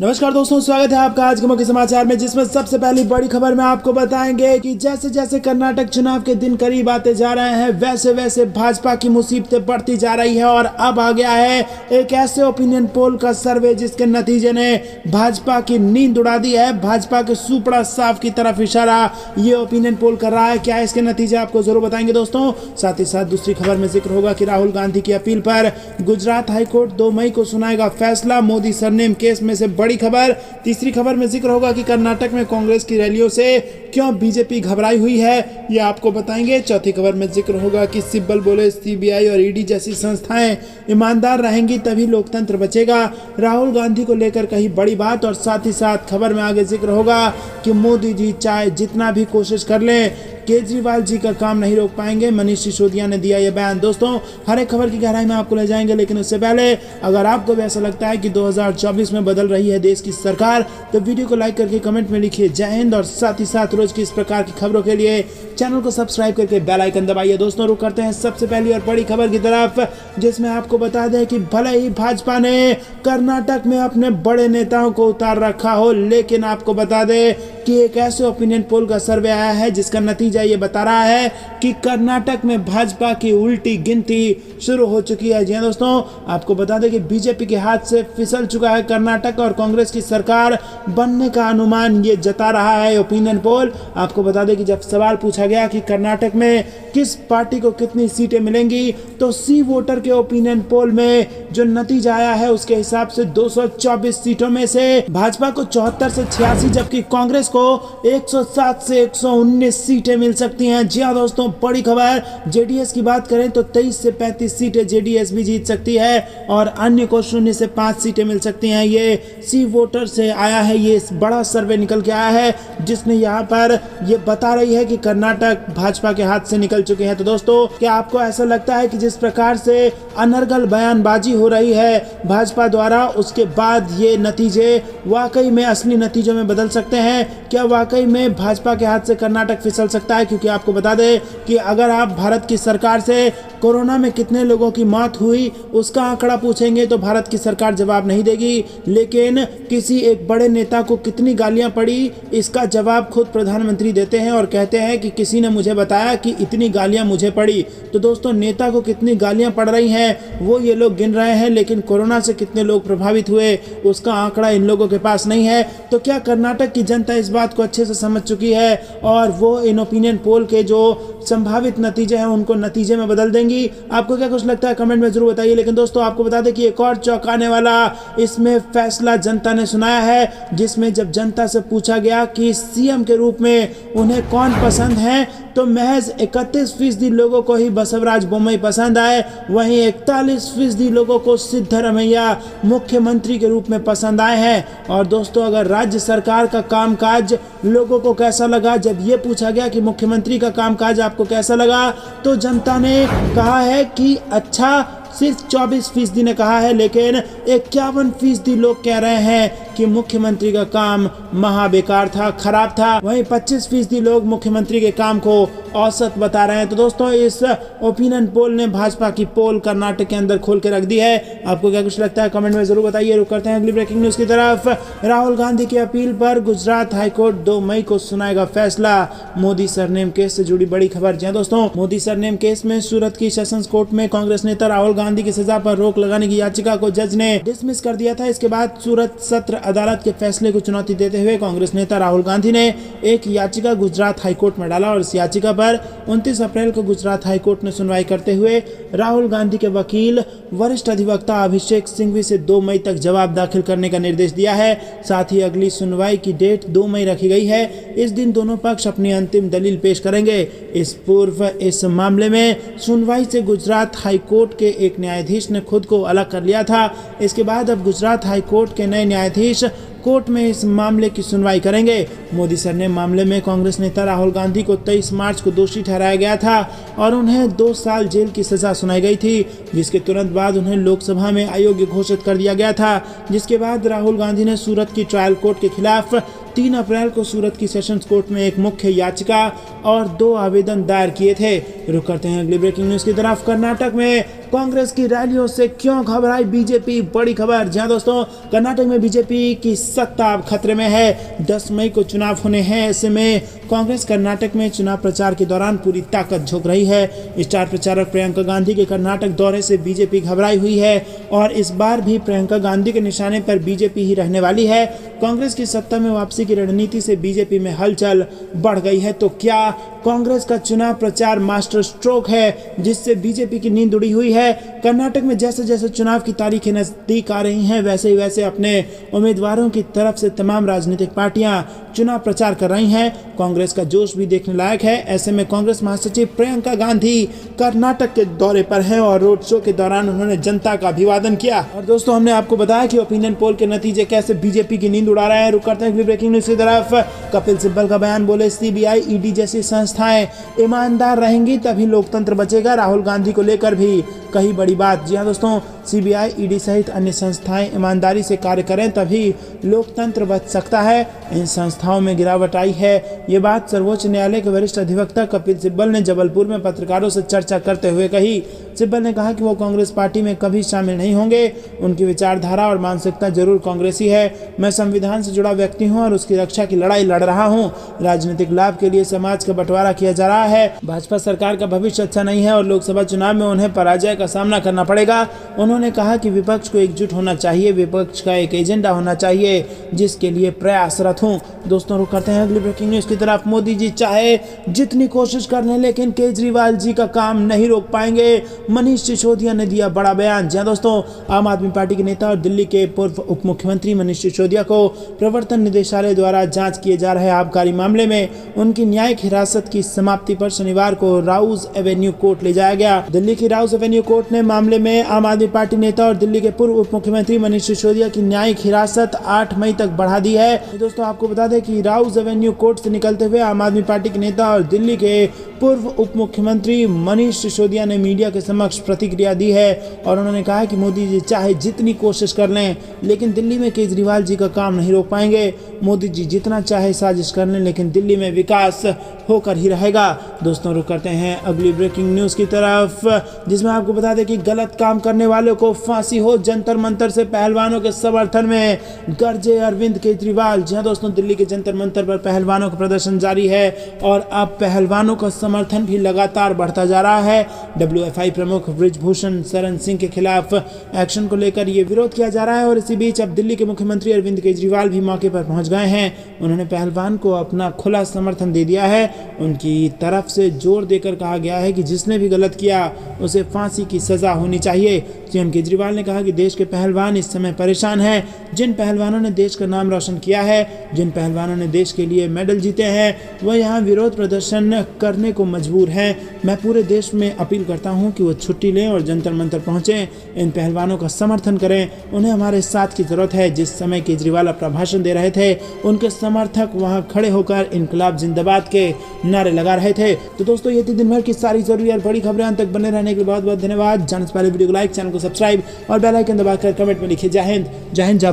नमस्कार दोस्तों, स्वागत है आपका आज के मुख्य समाचार में, जिसमें सबसे पहली बड़ी खबर में आपको बताएंगे कि जैसे जैसे कर्नाटक चुनाव के दिन करीब आते जा रहे हैं वैसे वैसे भाजपा की मुसीबतें बढ़ती जा रही है। और अब आ गया है एक ऐसे ओपिनियन पोल का सर्वे जिसके नतीजे ने भाजपा की नींद उड़ा दी है। भाजपा के सुपड़ा साफ की तरफ इशारा ये ओपिनियन पोल कर रहा है। क्या है इसके नतीजे आपको जरूर बताएंगे दोस्तों। साथ ही साथ दूसरी खबर में जिक्र होगा कि राहुल गांधी की अपील पर गुजरात हाईकोर्ट 2 मई को सुनाएगा फैसला। मोदी सरनेम केस में से बड़ी खबर। तीसरी खबर में जिक्र होगा कि कर्नाटक में कांग्रेस की रैलियों से क्यों बीजेपी घबराई हुई है, ये आपको बताएंगे। चौथी खबर में जिक्र होगा कि सिब्बल बोले सीबीआई और ईडी जैसी संस्थाएं ईमानदार रहेंगी तभी लोकतंत्र बचेगा। राहुल गांधी को लेकर कही बड़ी बात। और साथ ही साथ खबर में आगे जिक्र होगा कि मोदी जी चाहे जितना भी कोशिश कर लें केजरीवाल जी का काम नहीं रोक पाएंगे। मनीष सिसोदिया ने दिया यह बयान। दोस्तों, हर एक खबर की गहराई में आपको ले जाएंगे, लेकिन उससे पहले अगर आपको भी ऐसा लगता है कि 2024 में बदल रही है देश की सरकार तो वीडियो को लाइक करके कमेंट में लिखिए जय हिंद। और साथ ही साथ रोज की इस प्रकार की खबरों के लिए चैनल को सब्सक्राइब करके बेल आइकन दबाइए। दोस्तों, रुक करते हैं सबसे पहली और बड़ी खबर की तरफ, जिसमें आपको बता दें कि भले ही भाजपा ने कर्नाटक में अपने बड़े नेताओं को उतार रखा हो, लेकिन आपको बता दें कि एक ऐसे ओपिनियन पोल का सर्वे आया है जिसका नतीजा ये बता रहा है कि कर्नाटक में भाजपा की उल्टी गिनती शुरू हो चुकी है। जी दोस्तों, आपको बता दें कि बीजेपी के हाथ से फिसल चुका है कर्नाटक और कांग्रेस की सरकार बनने का अनुमान ये जता रहा है ओपिनियन पोल। आपको बता दें कि जब सवाल पूछा गया कि कर्नाटक में किस पार्टी को कितनी सीटें मिलेंगी, तो सी वोटर के ओपिनियन पोल में जो नतीजा आया है उसके हिसाब से 224 सीटों में से भाजपा को 74 से 86 जबकि कांग्रेस को 107 से 119 सीटें मिल सकती हैं। जी हाँ दोस्तों, बड़ी खबर। जेडीएस की बात करें तो 23 से 35 सीटें जेडीएस भी जीत सकती है और अन्य को 0 से 5 सीटें मिल सकती हैं। ये सी वोटर से आया है, ये बड़ा सर्वे निकल के आया है जिसने यहाँ पर ये बता रही है कि कर्नाटक भाजपा के हाथ से निकल चुके हैं। तो दोस्तों, क्या आपको ऐसा लगता है कि जिस प्रकार से अनर्गल बयानबाजी हो रही है भाजपा द्वारा, उसके बाद ये नतीजे वाकई में असली नतीजों में बदल सकते हैं? क्या वाकई में भाजपा के हाथ से कर्नाटक फिसल सकता है? क्योंकि आपको बता दें कि अगर आप भारत की सरकार से कोरोना में कितने लोगों की मौत हुई उसका आंकड़ा पूछेंगे तो भारत की सरकार जवाब नहीं देगी, लेकिन किसी एक बड़े नेता को कितनी गालियां पड़ी इसका जवाब खुद प्रधानमंत्री देते हैं और कहते हैं कि किसी ने मुझे बताया कि इतनी गालियां मुझे पड़ी। तो दोस्तों, नेता को कितनी गालियां पड़ रही हैं वो ये लोग गिन रहे हैं, लेकिन कोरोना से कितने लोग प्रभावित हुए उसका आंकड़ा इन लोगों के पास नहीं है। तो क्या कर्नाटक की जनता इस बात को अच्छे से समझ चुकी है और वो इन ओपिनियन पोल के जो संभावित नतीजे हैं उनको नतीजे में बदल देंगी? आपको क्या कुछ लगता है कमेंट में जरूर बताइए। लेकिन दोस्तों, आपको बता दें कि एक और चौंकाने वाला इसमें फैसला जनता ने सुनाया है, जिसमें जब जनता से पूछा गया कि सीएम के रूप में उन्हें कौन पसंद है तो महज 31% लोगों को ही बसवराज बोम्मई पसंद आए, वहीं 41% लोगों को सिद्धरमैया मुख्यमंत्री के रूप में पसंद आए हैं। और दोस्तों, अगर राज्य सरकार का कामकाज लोगों को कैसा लगा, जब ये पूछा गया कि मुख्यमंत्री का कामकाज आपको कैसा लगा, तो जनता ने कहा है कि अच्छा। सिर्फ 24% ने कहा है, लेकिन 51% लोग कह रहे हैं कि मुख्यमंत्री का काम महा बेकार था, खराब था। वहीं 25% लोग मुख्यमंत्री के काम को औसत बता रहे हैं। तो दोस्तों, इस ओपिनियन पोल ने भाजपा की पोल कर्नाटक के अंदर खोल के रख दी है। आपको क्या कुछ लगता है कमेंट में जरूर बताइए। रुक करते हैं अगली ब्रेकिंग न्यूज की तरफ। राहुल गांधी की अपील पर गुजरात हाईकोर्ट 2 मई को सुनाएगा फैसला। मोदी सरनेम केस से जुड़ी बड़ी खबर। जी दोस्तों, मोदी सरनेम केस में सूरत की सेशंस कोर्ट में कांग्रेस नेता राहुल गांधी की सजा पर रोक लगाने की याचिका को जज ने डिसमिस कर दिया था। इसके बाद सूरत सत्र अदालत के फैसले को चुनौती देते हुए कांग्रेस नेता राहुल गांधी ने एक याचिका गुजरात हाईकोर्ट में डाला और इस याचिका पर 29 अप्रैल को गुजरात हाईकोर्ट ने सुनवाई करते हुए राहुल गांधी के वकील वरिष्ठ अधिवक्ता अभिषेक सिंघवी से 2 मई तक जवाब दाखिल करने का निर्देश दिया है। साथ ही अगली सुनवाई की डेट 2 मई रखी गई है। इस दिन दोनों पक्ष अपनी अंतिम दलील पेश करेंगे। इस पूर्व इस मामले में सुनवाई से गुजरात हाईकोर्ट के एक न्यायाधीश ने खुद को अलग कर लिया था। इसके बाद अब गुजरात हाईकोर्ट के नए न्यायाधीश कोर्ट में इस मामले की सुनवाई करेंगे। मोदी सरनेम मामले में कांग्रेस नेता राहुल गांधी को 23 मार्च को दोषी ठहराया गया था और उन्हें 2 साल जेल की सजा सुनाई गई थी, जिसके तुरंत बाद उन्हें लोकसभा में अयोग्य घोषित कर दिया गया था। जिसके बाद राहुल गांधी ने सूरत की ट्रायल कोर्ट के खिलाफ 3 अप्रैल को सूरत की सेशंस कोर्ट में एक मुख्य याचिका और 2 आवेदन दायर किए थे। रुक करते हैं अगली ब्रेकिंग न्यूज की तरफ। कर्नाटक में कांग्रेस की रैलियों से क्यों घबराई बीजेपी, बड़ी खबर। जी हां दोस्तों, कर्नाटक में बीजेपी की सत्ता अब खतरे में है। 10 मई को चुनाव होने हैं। ऐसे में कांग्रेस कर्नाटक में चुनाव प्रचार के दौरान पूरी ताकत झोंक रही है। स्टार प्रचारक प्रियंका गांधी के कर्नाटक दौरे से बीजेपी घबराई हुई है और इस बार भी प्रियंका गांधी के निशाने पर बीजेपी ही रहने वाली है। कांग्रेस की सत्ता में वापसी की रणनीति से बीजेपी में हलचल बढ़ गई है। तो क्या कांग्रेस का चुनाव प्रचार मास्टर स्ट्रोक है जिससे बीजेपी की नींद उड़ी हुई है? कर्नाटक में जैसे जैसे चुनाव की तारीखें नजदीक आ रही हैं वैसे ही वैसे अपने उम्मीदवारों की तरफ से तमाम राजनीतिक पार्टियां चुनाव प्रचार कर रही हैं। कांग्रेस का जोश भी देखने लायक है। ऐसे में कांग्रेस महासचिव प्रियंका गांधी कर्नाटक के दौरे पर है और रोड शो के दौरान उन्होंने जनता का अभिवादन किया। और दोस्तों, हमने आपको बताया कि ओपिनियन पोल के नतीजे कैसे बीजेपी की नींद उड़ा रहे हैं। रुक करते हैं अगली ब्रेकिंग न्यूज की तरफ। कपिल सिब्बल का बयान, बोले सीबीआई ईडी जैसी संस्थाएं ईमानदार रहेंगी तभी लोकतंत्र बचेगा। राहुल गांधी को लेकर भी कही बड़ी बात। जी हां दोस्तों, सीबीआई, ईडी सहित अन्य संस्थाएं ईमानदारी से कार्य करें तभी लोकतंत्र बच सकता है। इन संस्थाओं में गिरावट आई है। ये बात सर्वोच्च न्यायालय के वरिष्ठ अधिवक्ता कपिल सिब्बल ने जबलपुर में पत्रकारों से चर्चा करते हुए कही। सिब्बल ने कहा कि वो कांग्रेस पार्टी में कभी शामिल नहीं होंगे। उनकी विचारधारा और मानसिकता जरूर कांग्रेसी है। मैं संविधान से जुड़ा व्यक्ति हूँ और उसकी रक्षा की लड़ाई लड़ रहा हूँ। राजनीतिक लाभ के लिए समाज का बंटवारा किया जा रहा है। भाजपा सरकार का भविष्य अच्छा नहीं है और लोकसभा चुनाव में उन्हें पराजय का सामना करना पड़ेगा। उन्होंने कहा कि विपक्ष को एकजुट होना चाहिए, विपक्ष का एक एजेंडा होना चाहिए जिसके लिए प्रयासरत हूं। दोस्तों, रुक करते हैं अगली ब्रेकिंग न्यूज की तरफ। मोदी जी चाहे जितनी कोशिश कर लें लेकिन केजरीवाल जी का काम नहीं रोक पाएंगे। मनीष सिसोदिया ने दिया बड़ा बयान। जी दोस्तों, आम आदमी पार्टी के नेता और दिल्ली के पूर्व उप मुख्यमंत्री मनीष सिसोदिया को प्रवर्तन निदेशालय द्वारा जांच किए जा रहे आबकारी मामले में उनकी न्यायिक हिरासत की समाप्ति पर शनिवार को राउज एवेन्यू कोर्ट ले जाया गया। दिल्ली की राउज एवेन्यू कोर्ट ने मामले में आम आदमी पार्टी नेता और दिल्ली के पूर्व उप मुख्यमंत्री मनीष सिसोदिया की न्यायिक हिरासत 8 मई तक बढ़ा दी है। दोस्तों, आपको बता दें कि राउज एवेन्यू कोर्ट से निकलते हुए आम आदमी पार्टी के नेता और दिल्ली के पूर्व उप मुख्यमंत्री मनीष सिसोदिया ने मीडिया के समक्ष प्रतिक्रिया दी है और उन्होंने कहा कि मोदी जी चाहे जितनी कोशिश कर लें लेकिन दिल्ली में केजरीवाल जी का काम नहीं रोक पाएंगे। मोदी जी जितना चाहे साजिश कर लें लेकिन दिल्ली में विकास होकर ही रहेगा। दोस्तों, रुक करते हैं अगली ब्रेकिंग न्यूज की तरफ, जिसमें आपको बता दें कि गलत काम करने वालों को फांसी हो। जंतर मंतर से पहलवानों के समर्थन में गरजे अरविंद केजरीवाल। जी हां दोस्तों, दिल्ली के जंतर मंतर पर पहलवानों का प्रदर्शन जारी है और अब पहलवानों का समर्थन भी लगातार बढ़ता जा रहा है। WFI प्रमुख ब्रिजभूषण शरण सिंह के खिलाफ एक्शन को लेकर ये विरोध किया जा रहा है और इसी बीच अब दिल्ली के मुख्यमंत्री अरविंद केजरीवाल भी मौके पर पहुंच गए हैं। उन्होंने पहलवान को अपना खुला समर्थन दे दिया है। उनकी तरफ से जोर देकर कहा गया है कि जिसने भी गलत किया उसे फांसी की सजा होनी चाहिए। सीएम केजरीवाल ने कहा कि देश के पहलवान इस समय परेशान हैं। जिन पहलवानों ने देश का नाम रोशन किया है, जिन पहलवानों ने देश के लिए मेडल जीते हैं, वह यहाँ विरोध प्रदर्शन करने को मजबूर हैं। मैं पूरे देश में अपील करता हूँ कि वो छुट्टी लें और जंतर मंतर पहुँचें। इन पहलवानों का समर्थन करें, उन्हें हमारे साथ की जरूरत है। जिस समय केजरीवाल अपना भाषण दे रहे थे उनके समर्थक वहाँ खड़े होकर इनकलाब जिंदाबाद के नारे लगा रहे थे। तो दोस्तों, ये थी दिन भर की सारी जरूरी और बड़ी खबरें। अंत तक बने रहने के लिए बहुत बहुत धन्यवाद। जाने से पहले वीडियो को लाइक, चैनल को सब्सक्राइब और बेल आइकन दबाकर कमेंट में लिखिए जय हिंद, जय हिंद, जय भारत।